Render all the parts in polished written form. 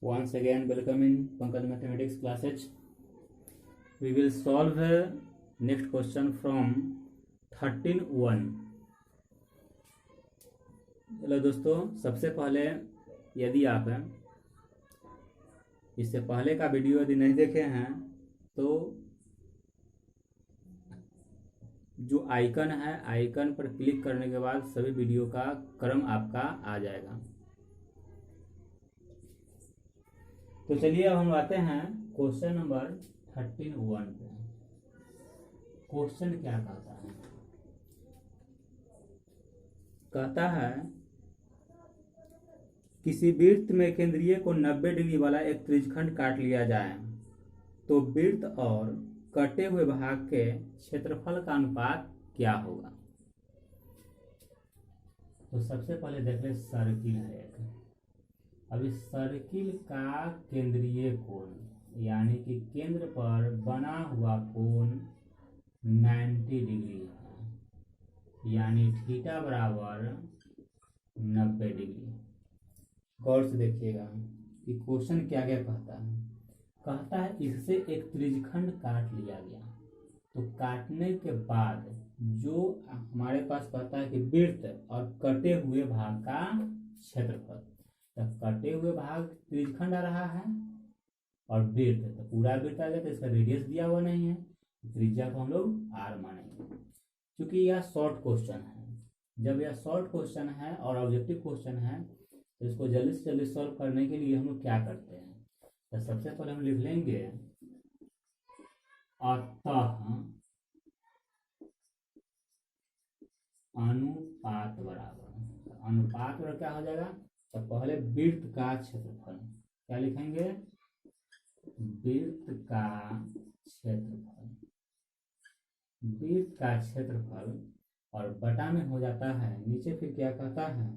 Once again, welcome in Pankaj Mathematics classes. We will solve next question from 13(1). चलो दोस्तों, सबसे पहले यदि आप इससे पहले का वीडियो यदि नहीं देखे हैं तो जो आइकन है, आइकन पर क्लिक करने के बाद सभी वीडियो का क्रम आपका आ जाएगा। तो चलिए अब हम आते हैं क्वेश्चन नंबर 13(1) पे। क्वेश्चन क्या कहता है? कहता है किसी वृत्त में केंद्रीय को 90 डिग्री वाला एक त्रिज्यखंड काट लिया जाए तो वृत्त और कटे हुए भाग के क्षेत्रफल का अनुपात क्या होगा? तो सबसे पहले देख ले, सर्किल है एक। अब इस सर्किल का केंद्रीय कोण यानी कि केंद्र पर बना हुआ कोण 90 डिग्री है, यानी थीटा बराबर 90 डिग्री। गौर से देखिएगा कि क्वेश्चन क्या क्या कहता है। कहता है इससे एक त्रिज्यखंड काट लिया गया, तो काटने के बाद जो हमारे पास कहता है कि वृत्त और कटे हुए भाग का क्षेत्रफल, तो कटे हुए भाग त्रिज्यखंड आ रहा है और वृत्त तो पूरा वृत्त आ गया, तो इसका रेडियस दिया हुआ नहीं है, त्रिज्या को हम लोग आर मानेंगे। क्योंकि यह शॉर्ट क्वेश्चन है, जब यह शॉर्ट क्वेश्चन है और ऑब्जेक्टिव क्वेश्चन है तो इसको जल्दी से जल्दी सॉल्व करने के लिए हम लोग क्या करते हैं, तो सबसे पहले हम लिख लेंगे अतः अनुपात बराबर। अनुपात बराबर क्या हो जाएगा? तो पहले वृत्त का क्षेत्रफल क्या लिखेंगे? वृत्त का क्षेत्रफल, वृत्त का क्षेत्रफल और बटा में हो जाता है नीचे। फिर क्या कहता है?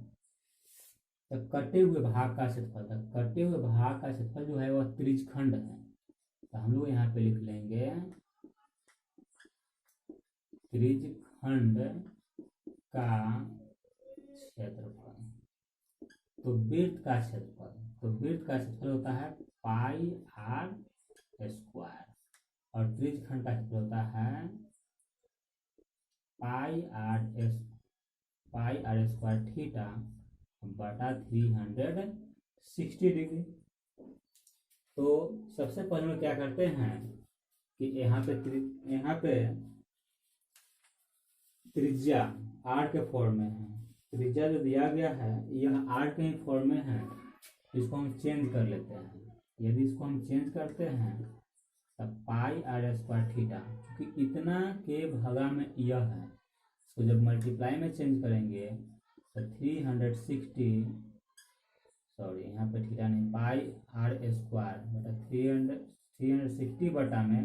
तो कटे हुए भाग का क्षेत्रफल। तो कटे हुए भाग का क्षेत्रफल जो है वह त्रिज्यखंड है, तो हम लोग यहाँ पे लिख लेंगे त्रिज्यखंड का क्षेत्रफल। तो वृत्त का क्षेत्रफल, तो वृत्त का क्षेत्रफल होता है पाई आर स्क्वायर और त्रिज्यखंड का क्षेत्रफल होता है पाई आर स्क्वायर थीटा बटा 360 डिग्री। तो सबसे पहले में क्या करते हैं कि यहाँ पे त्रिज्या आर के फॉर्म में है। त्रिज्या जो दिया गया है यह आर के ही फॉर्म में है, इसको हम चेंज कर लेते हैं। यदि इसको हम चेंज करते हैं तब पाई आर स्क्वायर थीटा, क्योंकि इतना के भगा में यह है, इसको जब मल्टीप्लाई में चेंज करेंगे तो 360, सॉरी यहाँ पे थीटा नहीं, पाई आर स्क्वायर बटा 360 बटा में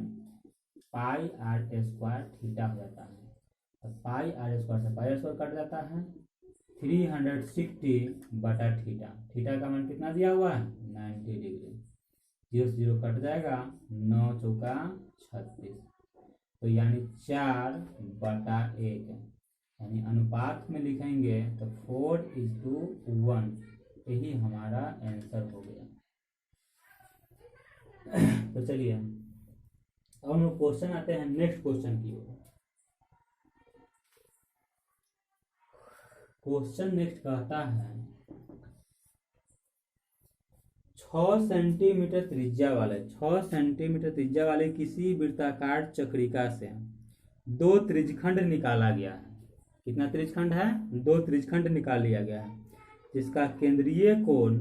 पाई आर स्क्वायर थीटा हो जाता है। तो पाई आर स्क्वायर से पाई आर स्क्वायर कट जाता है, 360 बटा थीटा। थीटा का मान कितना दिया हुआ है? 90 डिग्री। 0 से 0 कट जाएगा, 9 चौका 36, तो यानी 4 बटा 1, यानी अनुपात में लिखेंगे तो 4:1। यही हमारा आंसर हो गया। तो चलिए अब हम क्वेश्चन आते हैं नेक्स्ट क्वेश्चन की ओर। क्वेश्चन नेक्स्ट कहता है 6 सेंटीमीटर त्रिज्या वाले किसी वृत्ताकार चक्रिका से 2 त्रिज्यखंड निकाला गया है। कितना त्रिज्यखंड है? 2 त्रिज्यखंड निकाल लिया गया है, जिसका केंद्रीय कोण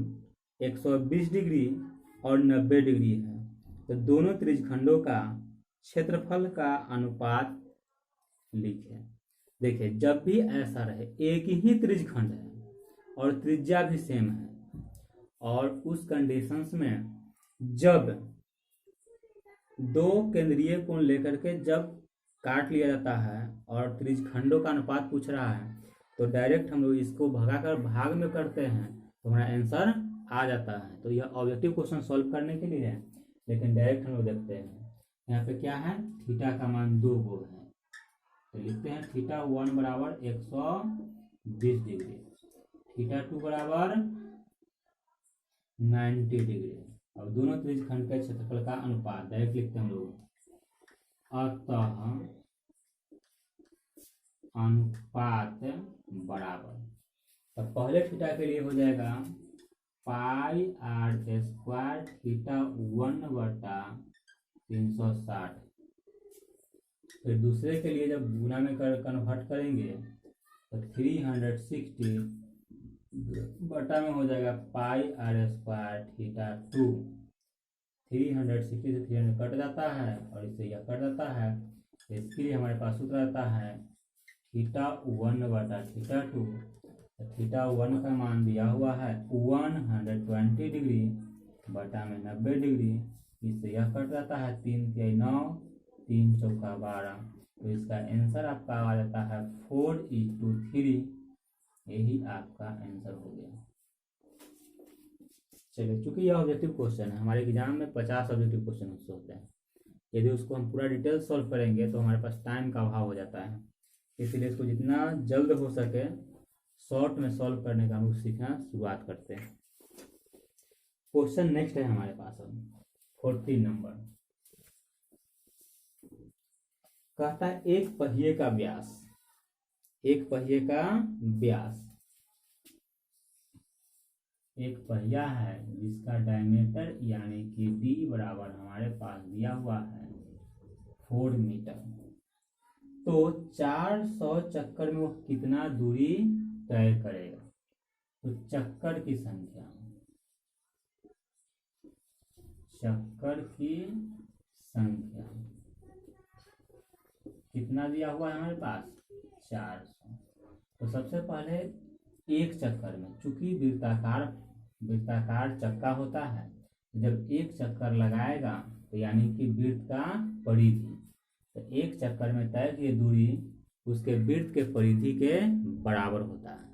120 डिग्री और 90 डिग्री है। तो दोनों त्रिज्यखंडों का क्षेत्रफल का अनुपात लिखें। देखिए, जब भी ऐसा रहे, एक ही त्रिज्यखंड है और त्रिज्या भी सेम है, और उस कंडीशंस में जब 2 केंद्रीय कोण लेकर के जब काट लिया जाता है और त्रिज्यखंडों का अनुपात पूछ रहा है, तो डायरेक्ट हम लोग इसको भगाकर भाग में करते हैं तो हमारा आंसर आ जाता है। तो यह ऑब्जेक्टिव क्वेश्चन सॉल्व करने के लिए है, लेकिन डायरेक्ट हम लोग देखते हैं यहाँ पे क्या है, थीटा का मान 2 गो है, तो लिखते हैं थीटा 1 बराबर 120 डिग्री, थीटा 2 बराबर 90 डिग्री। अब दोनों त्रिज्यखंड के क्षेत्रफल का अनुपात डायरेक्ट लिखते हैं हम लोग, अतः अनुपात बराबर। तो पहले थीटा के लिए हो जाएगा पाई आर स्क्वायर थीटा 1/360। फिर दूसरे के लिए जब गुना में कन्वर्ट करेंगे तो 360 बटा में हो जाएगा पाई आर स्क्वायर थीटा 2। 360 से 300 कट जाता है और इससे यह कट जाता है। इसके लिए हमारे पास सूत्र आता है थीटा 1/थीटा 2। थीटा 1 का मान दिया हुआ है 120 डिग्री बटा में 90 डिग्री। इससे यह कट जाता है 3 तिहाई 9, 3 चौका 12। तो इसका आंसर आपका आ जाता है 4:3। यही आपका आंसर हो गया। चलिए, चूंकि यह ऑब्जेक्टिव क्वेश्चन है, हमारे एग्जाम में 50 ऑब्जेक्टिव क्वेश्चन उससे होते हैं। यदि उसको हम पूरा डिटेल सॉल्व करेंगे तो हमारे पास टाइम का अभाव हो जाता है। इसलिए इसको जितना जल्द हो सके शॉर्ट में सॉल्व करने का हम लोग सीखना शुरुआत करते हैं। क्वेश्चन नेक्स्ट है हमारे पास अब 14 नंबर। कहता है एक पहिए का व्यास, एक पहिए का व्यास, एक पहिया है जिसका डायमीटर यानी कि d बराबर हमारे पास दिया हुआ है 4 मीटर। तो 400 चक्कर में वो कितना दूरी तय करेगा? तो चक्कर की संख्या, चक्कर की संख्या कितना दिया हुआ है हमारे पास? 400। तो सबसे पहले एक चक्कर में, चूंकि वृत्ताकार चक्का होता है, जब एक चक्कर लगाएगा तो यानी कि वृत्त का परिधि, तो एक चक्कर में तय की दूरी उसके वृत्त के परिधि के बराबर होता है।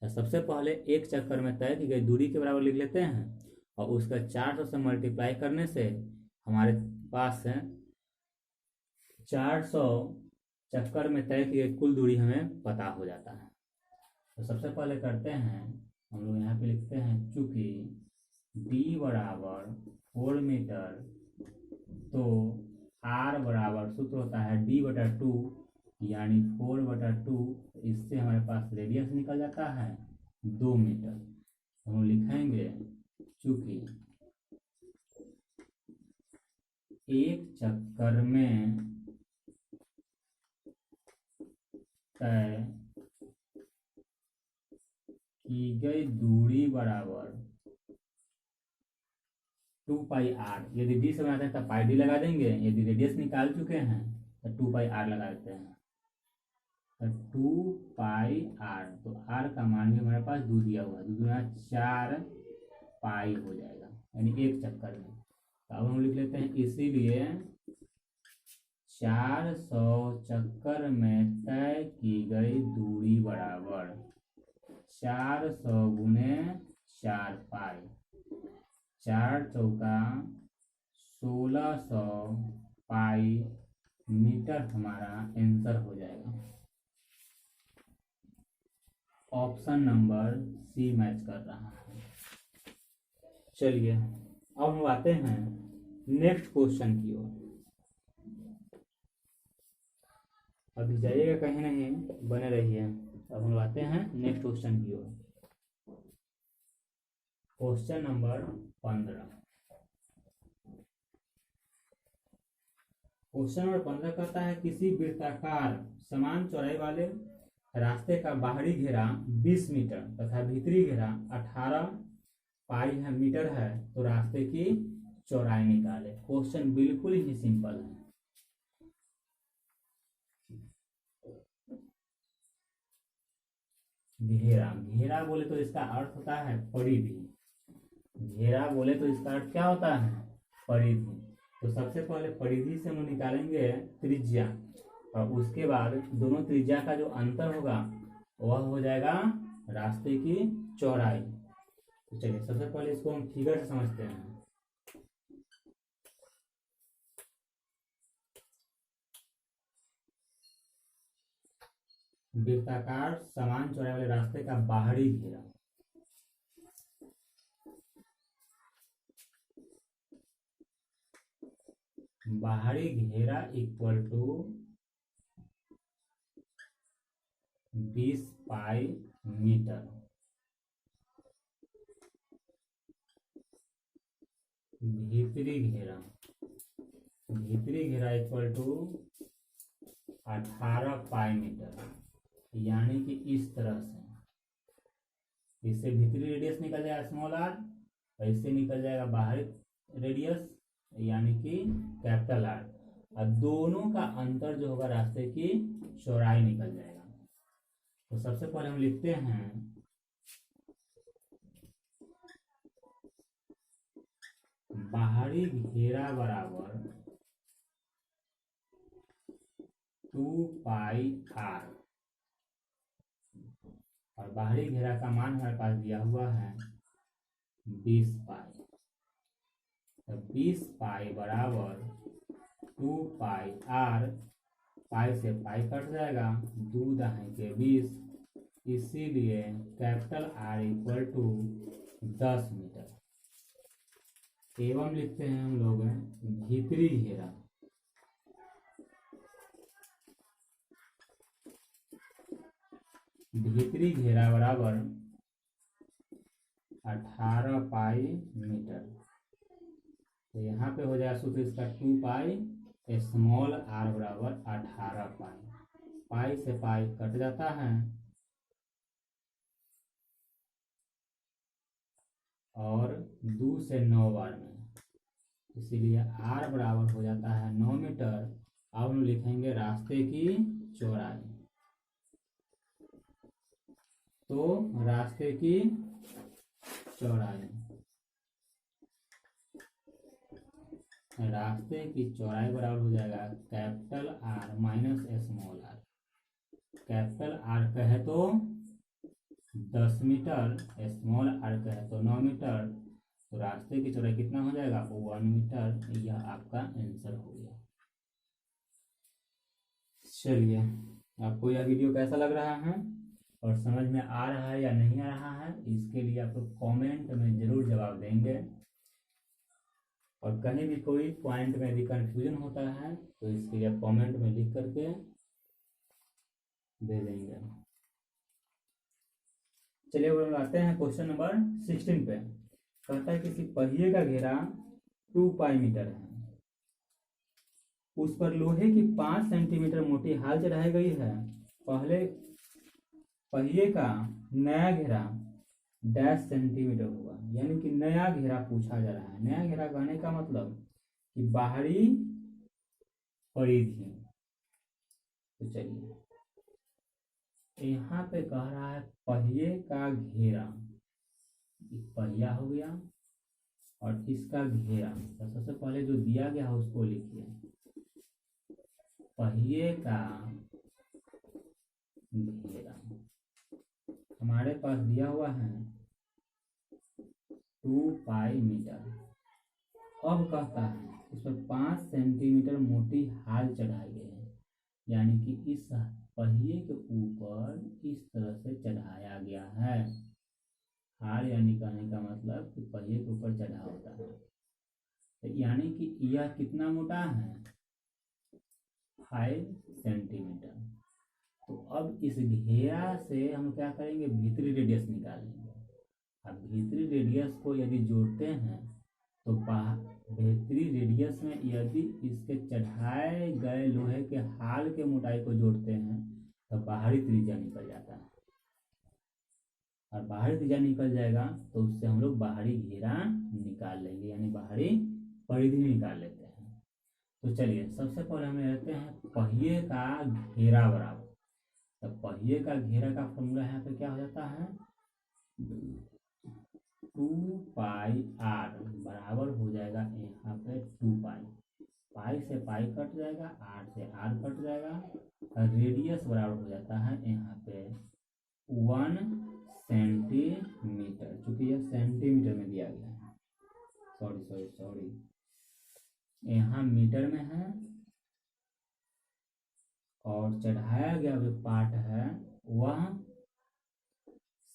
तो सबसे पहले एक चक्कर में तय की गई दूरी के बराबर लिख लेते हैं और उसका 400 से मल्टीप्लाई करने से हमारे पास है 400 चक्कर में तय की गई कुल दूरी हमें पता हो जाता है। तो सबसे पहले करते हैं हम लोग, यहाँ पे लिखते हैं चूंकि d बराबर 4 मीटर, तो r बराबर सूत्र होता है d/2 यानी 4/2। इससे हमारे पास रेडियस निकल जाता है 2 मीटर। हम लिखेंगे चूंकि एक चक्कर में तय की गई दूरी बराबर 2πr। यदि d से बनाते हैं तो πd लगा देंगे, यदि रेडियस निकाल चुके हैं तो 2πr लगा देते हैं। तो 2πr, तो r का मान भी हमारे पास 2 दिया हुआ है, 2 दूना 4 पाई हो जाएगा यानी एक चक्कर में। तो अब हम लिख लेते हैं इसीलिए 400 चक्कर में तय की गई दूरी बराबर 400 गुने 4 पाई, 4 चौका 1600 पाई मीटर हमारा आंसर हो जाएगा। ऑप्शन नंबर सी मैच कर रहा है। चलिए, अब हम आते हैं नेक्स्ट क्वेश्चन की ओर। अभी जाइएगा कहीं नहीं, बने रहिए। अब हम आते हैं नेक्स्ट क्वेश्चन की ओर। Question number 15। क्वेश्चन नंबर 15 कहता है किसी वृत्ताकार समान चौड़ाई वाले रास्ते का बाहरी घेरा 20 मीटर तथा भीतरी घेरा 18 पाई है मीटर है, तो रास्ते की चौड़ाई निकाले। क्वेश्चन बिल्कुल ही सिंपल है। घेरा, घेरा बोले तो इसका अर्थ होता है परिधि। घेरा बोले तो इसका अर्थ क्या होता है? परिधि। तो सबसे पहले परिधि से हम निकालेंगे त्रिज्या और उसके बाद दोनों त्रिज्या का जो अंतर होगा वह हो जाएगा रास्ते की चौड़ाई। तो चलिए, सबसे पहले इसको हम फिगर से समझते हैं। वृत्ताकार समान चौड़ाई वाले रास्ते का बाहरी घेरा, बाहरी घेरा इक्वल टू 20 पाई मीटर, भीतरी घेरा इक्वल टू 18 पाई मीटर, यानी कि इस तरह से इससे भीतरी रेडियस निकल जाएगा स्मॉल आर, और इससे निकल जाएगा बाहरी रेडियस यानी कि कैपिटल आर, और दोनों का अंतर जो होगा रास्ते की चौड़ाई निकल जाएगा। तो सबसे पहले हम लिखते हैं बाहरी घेरा बराबर 2 पाई आर, और बाहरी घेरा का मान हमारे पास दिया हुआ है 20 पाई। तो 20 पाई बराबर 2 पाई आर, पाई से पाई कट जाएगा, 2 दाएं के 20, इसीलिए capital R equal to 10 metre. एवं लिखते हैं हम लोग भीतरी घेरा, भीतरी घेरा बराबर 18 पाई मीटर। तो यहाँ पे हो जाएगा सूत्र इसका 2 पाई स्मॉल आर बराबर 18 पाई, पाई से पाई कट जाता है और 2 से 9 बार में, इसीलिए आर बराबर हो जाता है 9 मीटर। अब हम लिखेंगे रास्ते की चौड़ाई। तो रास्ते की चौड़ाई, रास्ते की चौड़ाई बराबर हो जाएगा capital R minus small R. Capital R कहे तो 10 मीटर, स्मॉल आर कहे तो 9 मीटर, तो रास्ते की चौड़ाई कितना हो जाएगा 1 मीटर। यह आपका आंसर हो गया। चलिए, आपको यह वीडियो कैसा लग रहा है और समझ में आ रहा है या नहीं आ रहा है, इसके लिए आप लोग कॉमेंट में जरूर जवाब देंगे, और कहीं भी कोई पॉइंट में यदि कंफ्यूजन होता है तो इसके लिए कमेंट में लिख करके दे देंगे। चलिए अब आते हैं क्वेश्चन नंबर 16 पे। कहता है किसी पहिए का घेरा 2 पाई मीटर है, उस पर लोहे की 5 सेंटीमीटर मोटी हाल चढ़ाई गई है। पहले पहिए का नया घेरा डैश सेंटीमीटर होगा, यानी कि नया घेरा पूछा जा रहा है। नया घेरा कहने का मतलब कि बाहरी परिधि। तो चलिए, यहाँ पे कह रहा है पहिए का घेरा, पहिया हो गया और इसका घेरा। तो सबसे पहले जो दिया गया है उसको लिखिए, पहिए का घेरा हमारे पास दिया हुआ है 2 पाई मीटर। अब कहता है उस पर 5 सेंटीमीटर मोटी हाल चढ़ाई गई है, यानी कि इस पहिए के ऊपर इस तरह से चढ़ाया गया है। हाल यानी कहने का मतलब कि पहिए के ऊपर चढ़ा होता है, तो यानी कि यह कितना मोटा है 5 सेंटीमीटर। तो अब इस घेरा से हम क्या करेंगे, भीतरी रेडियस निकालेंगे। अब भीतरी रेडियस को यदि जोड़ते हैं तो भीतरी रेडियस में यदि इसके चढ़ाए गए लोहे के हाल के मोटाई को जोड़ते हैं तो बाहरी त्रिज्या निकल जाता है, और बाहरी त्रिज्या निकल जाएगा तो उससे हम लोग बाहरी घेरा निकाल लेंगे, यानी बाहरी परिधि निकाल लेते हैं। तो चलिए, सबसे पहले हम लेते हैं पहिए का घेरा बराबर। तो पहिए का घेरा का फॉर्मूला यहाँ पे क्या हो जाता है 2 पाई आर बराबर हो जाएगा यहाँ पे 2 पाई, पाई से पाई कट जाएगा, आर से आर कट जाएगा, और रेडियस बराबर हो जाता है यहाँ पे 1 सेंटीमीटर। चूंकि यह सेंटीमीटर में दिया गया है, सॉरी यहाँ मीटर में है, और चढ़ाया गया जो पार्ट है वह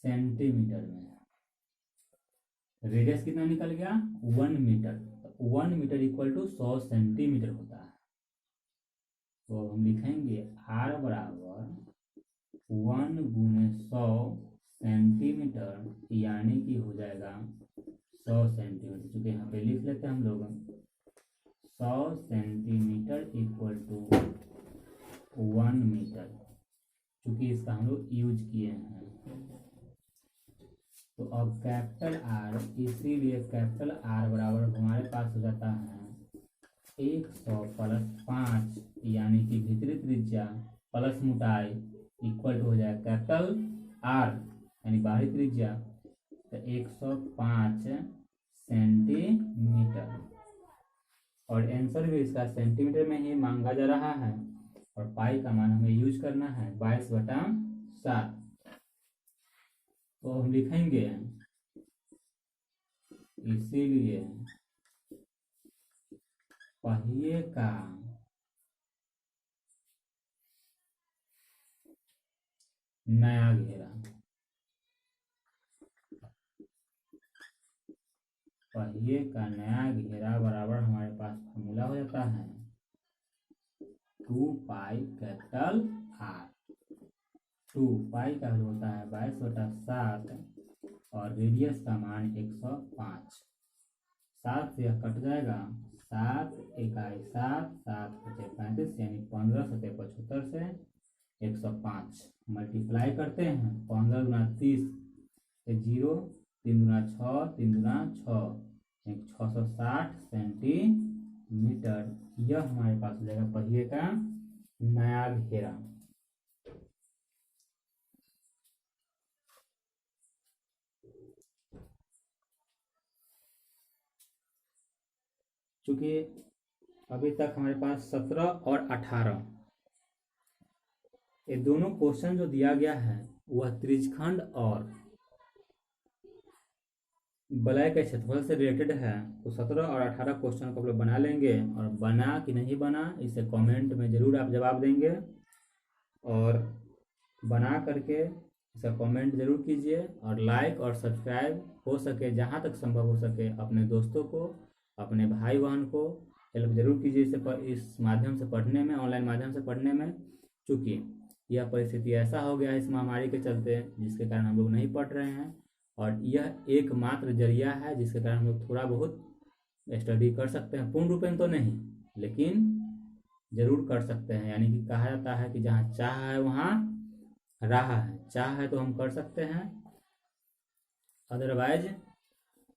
सेंटीमीटर में है। रेडियस कितना निकल गया 1 मीटर। तो 1 मीटर इक्वल टू 100 सेंटीमीटर होता है। तो हम लिखेंगे R बराबर 1 गुने 100 सेंटीमीटर, यानी कि हो जाएगा 100 सेंटीमीटर। चूँकि यहाँ पे लिख लेते हैं हम लोग 100 सेंटीमीटर इक्वल टू 1 मीटर, क्योंकि इसका हम लोग यूज किए हैं। तो अब कैपिटल आर, इसीलिए कैपिटल आर बराबर हमारे पास हो जाता है 100 प्लस 5, यानी कि भीतरी त्रिज्या प्लस मोटाई इक्वल टू हो जाएगा कैपिटल आर यानी बाहरी त्रिज्या, तो 105 सेंटीमीटर। और आंसर भी इसका सेंटीमीटर में ही मांगा जा रहा है, और पाई का मान हमें यूज करना है 22/7। तो हम लिखेंगे इसीलिए पहिए का नया घेरा, पहिए का नया घेरा बराबर हमारे पास फॉर्मूला हो जाता है 2 पाई कैपिटल आर। 2 पाई का होता है 22/7 और रेडियस का मान 105। 7 से यह कट जाएगा, 7 इकाई 7, 7 बचे 35, यानी 15 सतह 75 से 105 मल्टीप्लाई करते हैं। 15 गुना 30 से 0, 3 गुना 6, 3 गुना 6, 660 सेंटीमीटर। यह हमारे पास हो जाएगा पहिए का नया घेरा। चूंकि अभी तक हमारे पास 17 और 18 ये दोनों क्वेश्चन जो दिया गया है वह त्रिज्यखंड और वलय के क्षेत्रफल से रिलेटेड है। तो 17 और 18 क्वेश्चन को आप लोग बना लेंगे, और बना कि नहीं बना इसे कमेंट में ज़रूर आप जवाब देंगे, और बना करके इसका कमेंट ज़रूर कीजिए, और लाइक और सब्सक्राइब हो सके जहाँ तक संभव हो सके अपने दोस्तों को, अपने भाई बहन को हेल्प जरूर कीजिए इस माध्यम से पढ़ने में, ऑनलाइन माध्यम से पढ़ने में। चूँकि यह परिस्थिति ऐसा हो गया है इस महामारी के चलते, जिसके कारण हम लोग नहीं पढ़ रहे हैं, और यह एकमात्र जरिया है जिसके कारण हम लोग थोड़ा बहुत स्टडी कर सकते हैं। पूर्ण रूपेण तो नहीं, लेकिन जरूर कर सकते हैं। यानी कि कहा जाता है कि जहाँ चाह है वहाँ राह है, चाह है तो हम कर सकते हैं, अदरवाइज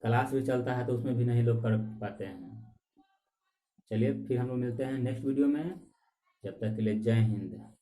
क्लास भी चलता है तो उसमें भी नहीं लोग कर पाते हैं। चलिए फिर हम लोग मिलते हैं नेक्स्ट वीडियो में, जब तक के लिए जय हिंद।